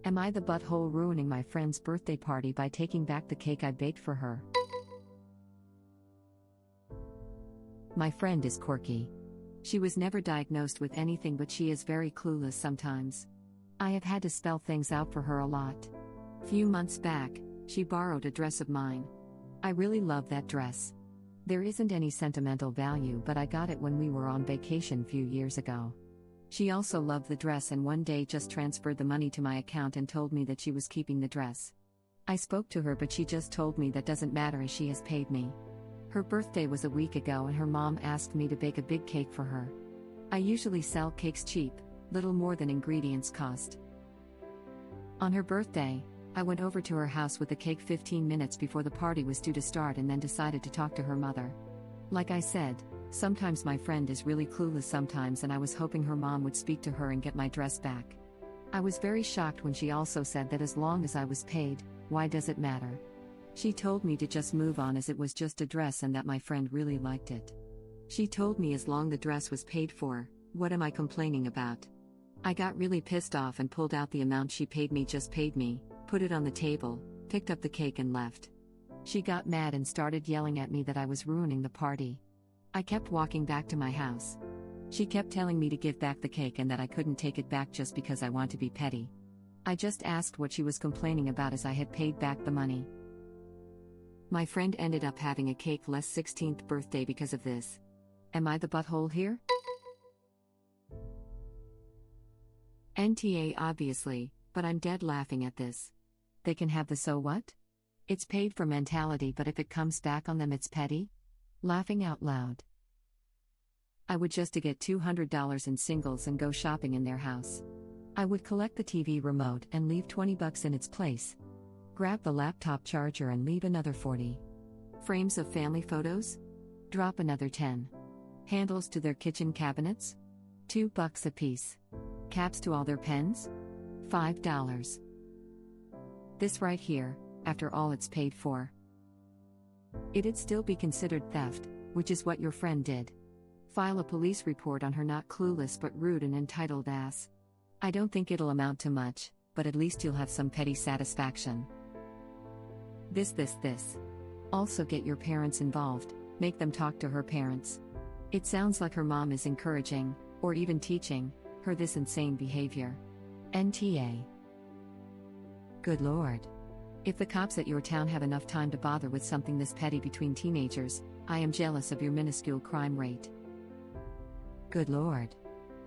Am I the butthole ruining my friend's birthday party by taking back the cake I baked for her? My friend is quirky. She was never diagnosed with anything, but she is very clueless sometimes. I have had to spell things out for her a lot. Few months back, she borrowed a dress of mine. I really love that dress. There isn't any sentimental value, but I got it when we were on vacation few years ago. She also loved the dress and one day just transferred the money to my account and told me that she was keeping the dress. I spoke to her, but she just told me that doesn't matter as she has paid me. Her birthday was a week ago and her mom asked me to bake a big cake for her. I usually sell cakes cheap, little more than ingredients cost. On her birthday, I went over to her house with the cake 15 minutes before the party was due to start and then decided to talk to her mother. Like I said, sometimes my friend is really clueless sometimes, and I was hoping her mom would speak to her and get my dress back. I was very shocked when she also said that as long as I was paid, why does it matter? She told me to just move on as it was just a dress and that my friend really liked it. She told me as long the dress was paid for, what am I complaining about? I got really pissed off and pulled out the amount she paid me, just paid me, put it on the table, picked up the cake and left. She got mad and started yelling at me that I was ruining the party. I kept walking back to my house. She kept telling me to give back the cake and that I couldn't take it back just because I want to be petty. I just asked what she was complaining about as I had paid back the money. My friend ended up having a cake less 16th birthday because of this. Am I the butthole here? NTA obviously, but I'm dead laughing at this. They can have the so what? It's paid for mentality, but if it comes back on them it's petty? Laughing out loud. I would just to get $200 in singles and go shopping in their house. I would collect the TV remote and leave $20 in its place. Grab the laptop charger and leave another 40. Frames of family photos? Drop another 10. Handles to their kitchen cabinets? $2 a piece. Caps to all their pens? $5. This right here, after all it's paid for. It'd still be considered theft, which is what your friend did. File a police report on her not clueless but rude and entitled ass. I don't think it'll amount to much, but at least you'll have some petty satisfaction. This. Also get your parents involved, make them talk to her parents. It sounds like her mom is encouraging, or even teaching, her this insane behavior. NTA. Good lord. If the cops at your town have enough time to bother with something this petty between teenagers, I am jealous of your minuscule crime rate. Good lord.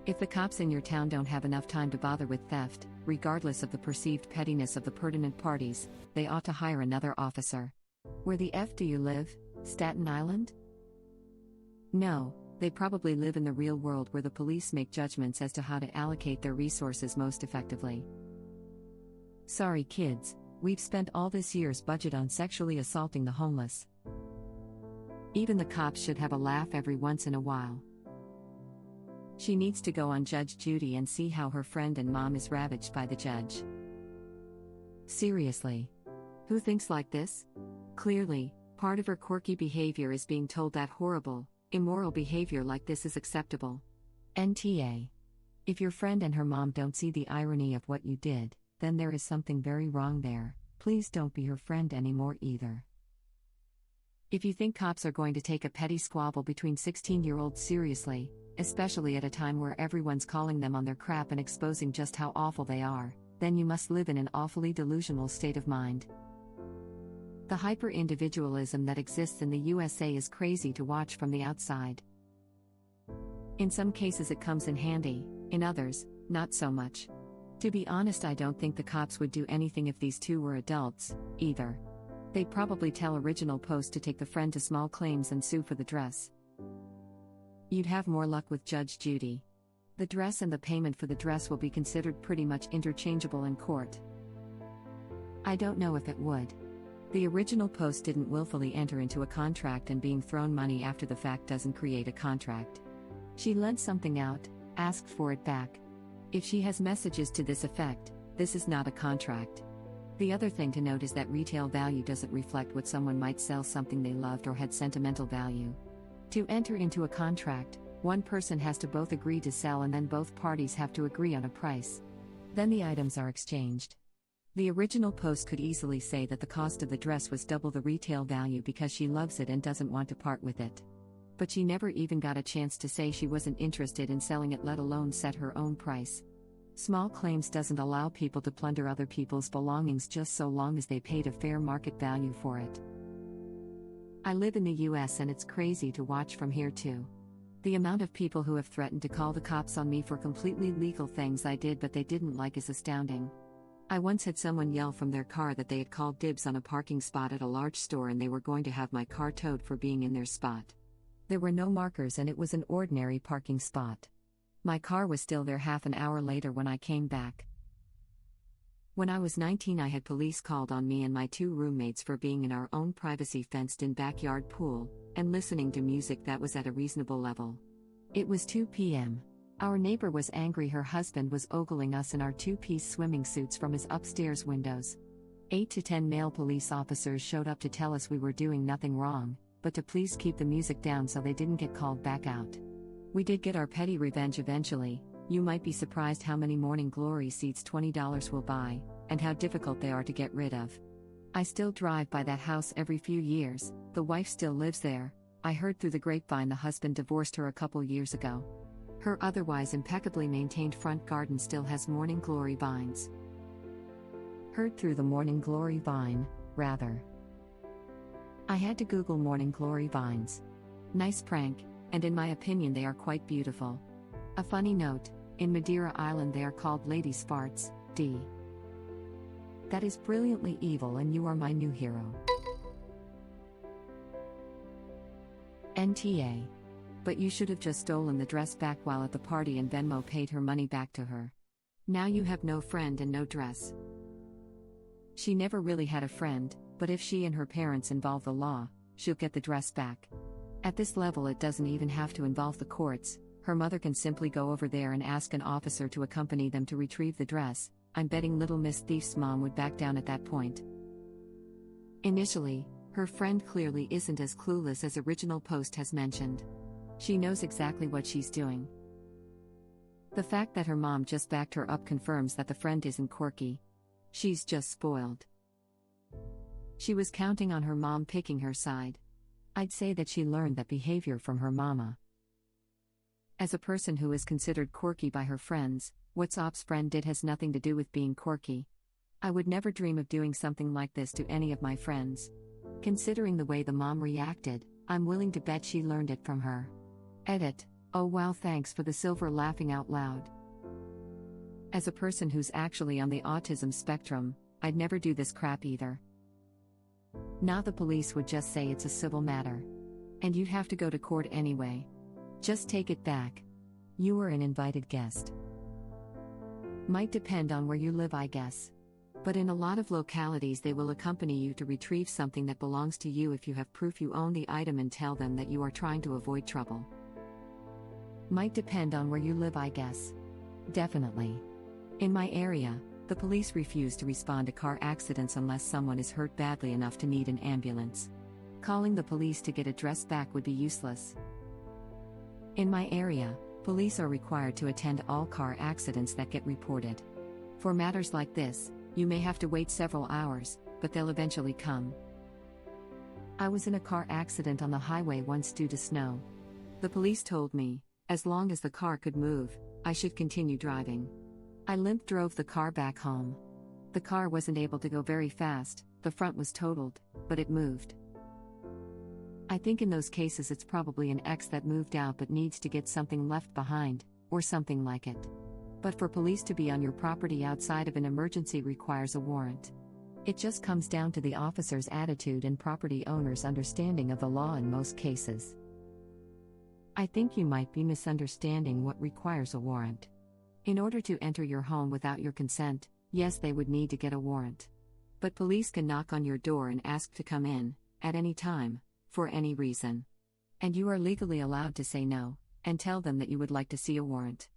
If the cops in your town don't have enough time to bother with theft, regardless of the perceived pettiness of the pertinent parties, they ought to hire another officer. Where the F do you live, Staten Island? No, they probably live in the real world where the police make judgments as to how to allocate their resources most effectively. Sorry kids, we've spent all this year's budget on sexually assaulting the homeless. Even the cops should have a laugh every once in a while. She needs to go on Judge Judy and see how her friend and mom is ravaged by the judge. Seriously. Who thinks like this? Clearly, part of her quirky behavior is being told that horrible, immoral behavior like this is acceptable. NTA. If your friend and her mom don't see the irony of what you did, then there is something very wrong there. Please don't be her friend anymore either. If you think cops are going to take a petty squabble between 16-year-olds seriously, especially at a time where everyone's calling them on their crap and exposing just how awful they are, then you must live in an awfully delusional state of mind. The hyper-individualism that exists in the USA is crazy to watch from the outside. In some cases it comes in handy, in others, not so much. To be honest, I don't think the cops would do anything if these two were adults, either. They'd probably tell Original Post to take the friend to small claims and sue for the dress. You'd have more luck with Judge Judy. The dress and the payment for the dress will be considered pretty much interchangeable in court. I don't know if it would. The Original Post didn't willfully enter into a contract, and being thrown money after the fact doesn't create a contract. She lent something out, asked for it back. If she has messages to this effect, this is not a contract. The other thing to note is that retail value doesn't reflect what someone might sell something they loved or had sentimental value. To enter into a contract, one person has to both agree to sell and then both parties have to agree on a price. Then the items are exchanged. The original post could easily say that the cost of the dress was double the retail value because she loves it and doesn't want to part with it. But she never even got a chance to say she wasn't interested in selling it, let alone set her own price. Small claims doesn't allow people to plunder other people's belongings just so long as they paid a fair market value for it. I live in the US and it's crazy to watch from here too. The amount of people who have threatened to call the cops on me for completely legal things I did but they didn't like is astounding. I once had someone yell from their car that they had called dibs on a parking spot at a large store and they were going to have my car towed for being in their spot. There were no markers and it was an ordinary parking spot. My car was still there half an hour later when I came back. When I was 19, I had police called on me and my 2 roommates for being in our own privacy fenced-in backyard pool and listening to music that was at a reasonable level. It was 2 p.m. Our neighbor was angry her husband was ogling us in our 2-piece swimming suits from his upstairs windows. 8 to 10 male police officers showed up to tell us we were doing nothing wrong, but to please keep the music down so they didn't get called back out. We did get our petty revenge eventually. You might be surprised how many Morning Glory seats $20 will buy, and how difficult they are to get rid of. I still drive by that house every few years, the wife still lives there. I heard through the grapevine the husband divorced her a couple years ago. Her otherwise impeccably maintained front garden still has Morning Glory vines. Heard through the Morning Glory vine, rather. I had to Google Morning Glory vines. Nice prank, and in my opinion they are quite beautiful. A funny note, in Madeira Island they are called ladies' farts, D. That is brilliantly evil and you are my new hero. NTA. But you should have just stolen the dress back while at the party and Venmo paid her money back to her. Now you have no friend and no dress. She never really had a friend, but if she and her parents involve the law, she'll get the dress back. At this level it doesn't even have to involve the courts, her mother can simply go over there and ask an officer to accompany them to retrieve the dress. I'm betting Little Miss Thief's mom would back down at that point. Initially, her friend clearly isn't as clueless as original post has mentioned. She knows exactly what she's doing. The fact that her mom just backed her up confirms that the friend isn't quirky. She's just spoiled. She was counting on her mom picking her side. I'd say that she learned that behavior from her mama. As a person who is considered quirky by her friends, what Sop's friend did has nothing to do with being quirky. I would never dream of doing something like this to any of my friends. Considering the way the mom reacted, I'm willing to bet she learned it from her. Edit. Oh wow, thanks for the silver laughing out loud. As a person who's actually on the autism spectrum, I'd never do this crap either. Now the police would just say it's a civil matter. And you'd have to go to court anyway. Just take it back. You were an invited guest. Might depend on where you live, I guess. But in a lot of localities they will accompany you to retrieve something that belongs to you if you have proof you own the item and tell them that you are trying to avoid trouble. Might depend on where you live, I guess. Definitely. In my area, the police refuse to respond to car accidents unless someone is hurt badly enough to need an ambulance. Calling the police to get a dress back would be useless. In my area, police are required to attend all car accidents that get reported. For matters like this, you may have to wait several hours, but they'll eventually come. I was in a car accident on the highway once due to snow. The police told me, as long as the car could move, I should continue driving. I limp drove the car back home. The car wasn't able to go very fast, the front was totaled, but it moved. I think in those cases it's probably an ex that moved out but needs to get something left behind, or something like it. But for police to be on your property outside of an emergency requires a warrant. It just comes down to the officer's attitude and property owner's understanding of the law in most cases. I think you might be misunderstanding what requires a warrant. In order to enter your home without your consent, yes, they would need to get a warrant. But police can knock on your door and ask to come in, at any time, for any reason. And you are legally allowed to say no, and tell them that you would like to see a warrant.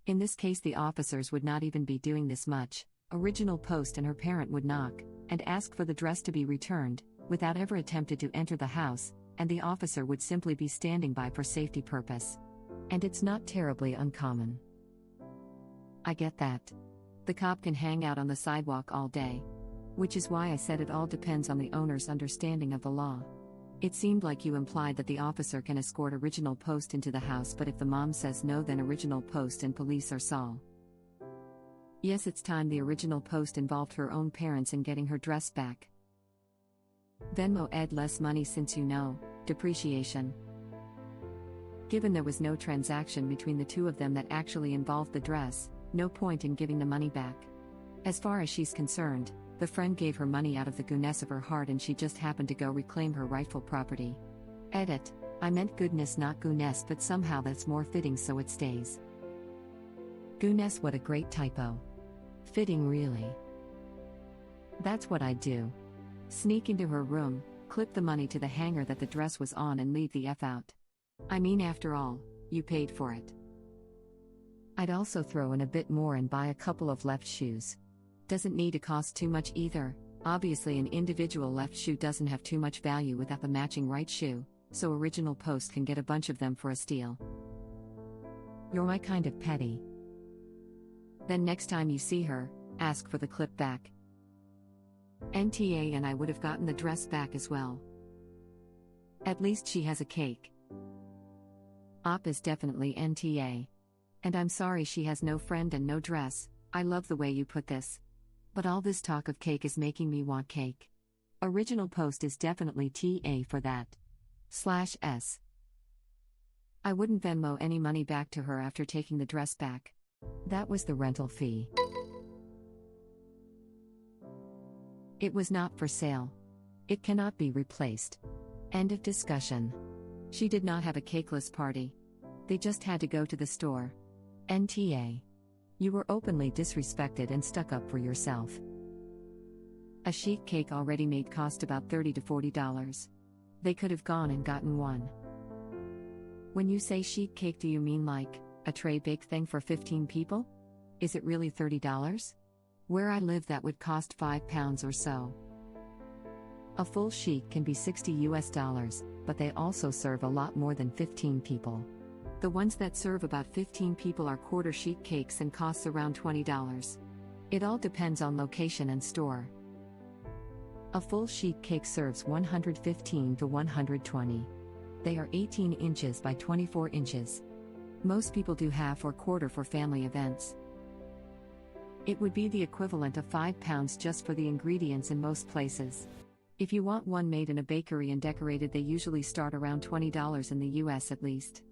In this case, the officers would not even be doing this much. Original post and her parent would knock, and ask for the dress to be returned, without ever attempted to enter the house, and the officer would simply be standing by for safety purpose. And it's not terribly uncommon. I get that. The cop can hang out on the sidewalk all day. Which is why I said it all depends on the owner's understanding of the law. It seemed like you implied that the officer can escort Original Post into the house, but if the mom says no, then Original Post and police are Saul. Yes, it's time the Original Post involved her own parents in getting her dress back. Venmo Ed less money since depreciation. Given there was no transaction between the two of them that actually involved the dress, no point in giving the money back. As far as she's concerned, the friend gave her money out of the goodness of her heart and she just happened to go reclaim her rightful property. Edit. I meant goodness, not goodness, but somehow that's more fitting, so it stays. Goodness, what a great typo. Fitting, really. That's what I'd do. Sneak into her room, clip the money to the hanger that the dress was on, and leave the F out. I mean, after all, you paid for it. I'd also throw in a bit more and buy a couple of left shoes. Doesn't need to cost too much either. Obviously, an individual left shoe doesn't have too much value without the matching right shoe, so Original Post can get a bunch of them for a steal. You're my kind of petty. Then next time you see her, ask for the clip back. NTA, and I would have gotten the dress back as well. At least she has a cake. Op is definitely NTA. And I'm sorry she has no friend and no dress. I love the way you put this. But all this talk of cake is making me want cake. Original Post is definitely TA for that. /S. I wouldn't Venmo any money back to her after taking the dress back. That was the rental fee. It was not for sale. It cannot be replaced. End of discussion. She did not have a cakeless party. They just had to go to the store. NTA. You were openly disrespected and stuck up for yourself. A sheet cake already made cost about $30 to $40. They could have gone and gotten one. When you say sheet cake, do you mean like a tray baked thing for 15 people? Is it really $30? Where I live, that would cost £5 or so. A full sheet can be $60, but they also serve a lot more than 15 people. The ones that serve about 15 people are quarter sheet cakes and costs around $20. It all depends on location and store. A full sheet cake serves 115 to 120. They are 18 inches by 24 inches. Most people do half or quarter for family events. It would be the equivalent of £5 just for the ingredients in most places. If you want one made in a bakery and decorated, they usually start around $20 in the US at least.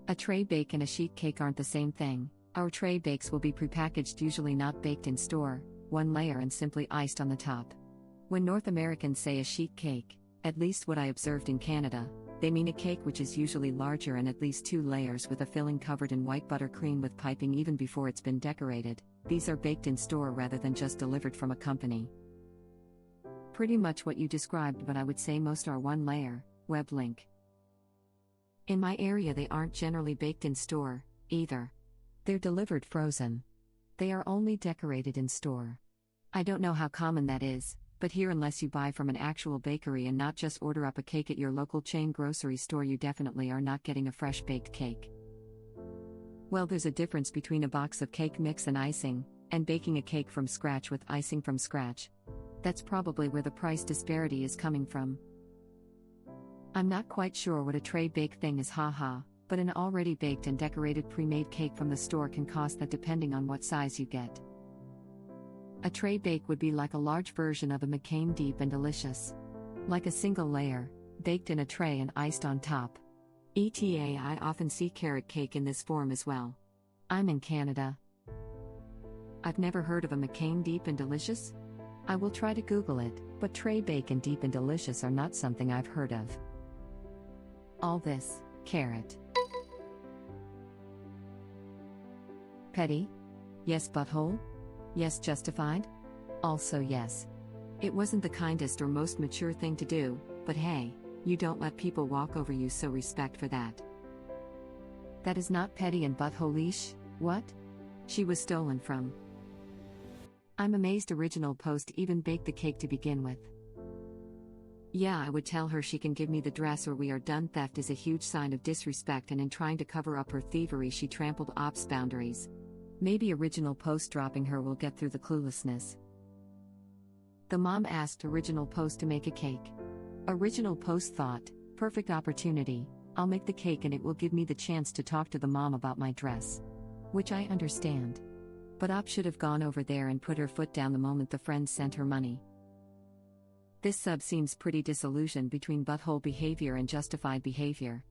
A tray bake and a sheet cake aren't the same thing. Our tray bakes will be prepackaged, usually not baked in store, one layer and simply iced on the top. When North Americans say a sheet cake, at least what I observed in Canada, they mean a cake which is usually larger and at least 2 layers with a filling covered in white buttercream with piping even before it's been decorated. These are baked in store rather than just delivered from a company. Pretty much what you described, but I would say most are one layer. Web link. In my area they aren't generally baked in store, either. They're delivered frozen. They are only decorated in store. I don't know how common that is, but here, unless you buy from an actual bakery and not just order up a cake at your local chain grocery store, you definitely are not getting a fresh baked cake. Well, there's a difference between a box of cake mix and icing, and baking a cake from scratch with icing from scratch. That's probably where the price disparity is coming from. I'm not quite sure what a tray bake thing is, haha, but an already baked and decorated pre-made cake from the store can cost that depending on what size you get. A tray bake would be like a large version of a McCain Deep and Delicious. Like a single layer, baked in a tray and iced on top. ETA, I often see carrot cake in this form as well. I'm in Canada. I've never heard of a McCain Deep and Delicious? I will try to Google it, but tray bake and deep and delicious are not something I've heard of. All this, carrot. Petty? Yes, butthole? Yes, justified? Also yes. It wasn't the kindest or most mature thing to do, but hey, you don't let people walk over you, so respect for that. That is not petty and butthole-ish, what? She was stolen from. I'm amazed Original Post even baked the cake to begin with. Yeah, I would tell her she can give me the dress or we are done. Theft is a huge sign of disrespect, and in trying to cover up her thievery she trampled ops boundaries. Maybe original post dropping her will get through the cluelessness. The mom asked original post to make a cake. Original post thought, perfect opportunity, I'll make the cake and it will give me the chance to talk to the mom about my dress. Which I understand. But Op should have gone over there and put her foot down the moment the friend sent her money. This sub seems pretty disillusioned between butthole behavior and justified behavior.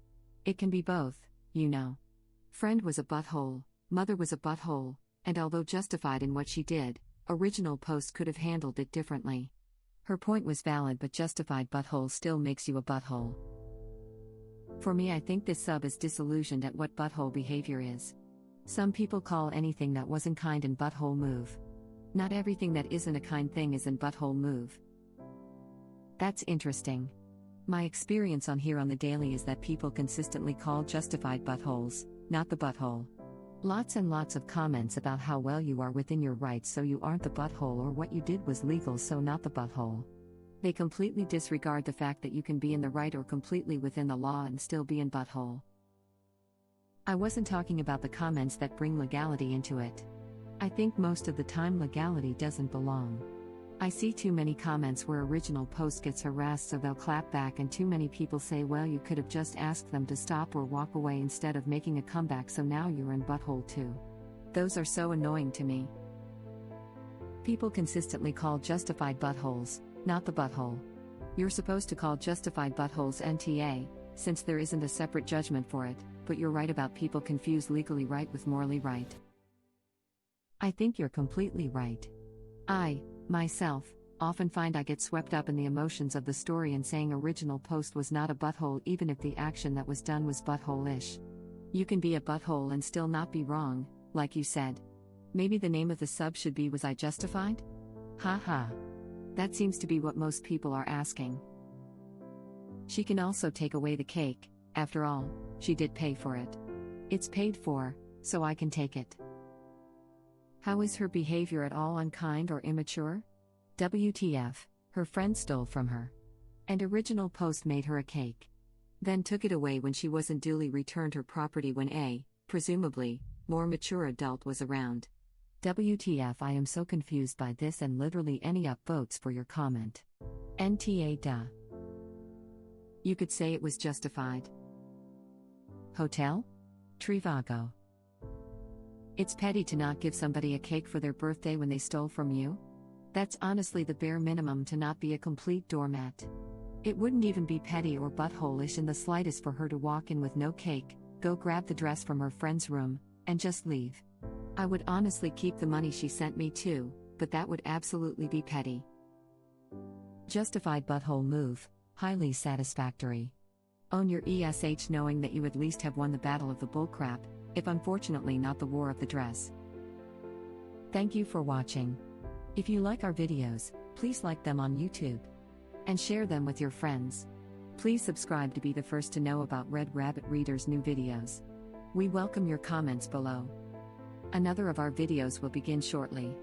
It can be both, you know. Friend was a butthole, mother was a butthole, and although justified in what she did, original post could have handled it differently. Her point was valid, but justified butthole still makes you a butthole. For me, I think this sub is disillusioned at what butthole behavior is. Some people call anything that wasn't kind an butthole move. Not everything that isn't a kind thing is an butthole move. That's interesting. My experience on here on the daily is that people consistently call justified buttholes, not the butthole. Lots and lots of comments about how well you are within your rights so you aren't the butthole, or what you did was legal so not the butthole. They completely disregard the fact that you can be in the right or completely within the law and still be in butthole. I wasn't talking about the comments that bring legality into it. I think most of the time legality doesn't belong. I see too many comments where original post gets harassed so they'll clap back, and too many people say, well, you could have just asked them to stop or walk away instead of making a comeback, so now you're in butthole too. Those are so annoying to me. People consistently call justified buttholes, not the butthole. You're supposed to call justified buttholes NTA, since there isn't a separate judgment for it, but you're right about people confuse legally right with morally right. I think you're completely right. I, myself, often find I get swept up in the emotions of the story and saying original post was not a butthole even if the action that was done was butthole-ish. You can be a butthole and still not be wrong, like you said. Maybe the name of the sub should be Was I Justified? Haha. That seems to be what most people are asking. She can also take away the cake, after all, she did pay for it. It's paid for, so I can take it. How is her behavior at all unkind or immature? WTF, her friend stole from her. And original post made her a cake. Then took it away when she wasn't duly returned her property when a, presumably, more mature adult was around. WTF, I am so confused by this, and literally any upvotes for your comment. NTA duh. You could say it was justified. Hotel? Trivago. It's petty to not give somebody a cake for their birthday when they stole from you? That's honestly the bare minimum to not be a complete doormat. It wouldn't even be petty or butthole-ish in the slightest for her to walk in with no cake, go grab the dress from her friend's room, and just leave. I would honestly keep the money she sent me too, but that would absolutely be petty. Justified butthole move, highly satisfactory. Own your ESH knowing that you at least have won the battle of the bullcrap, if unfortunately not the war of the dress. Thank you for watching. If you like our videos, please like them on YouTube. And share them with your friends. Please subscribe to be the first to know about Red Rabbit Reader's new videos. We welcome your comments below. Another of our videos will begin shortly.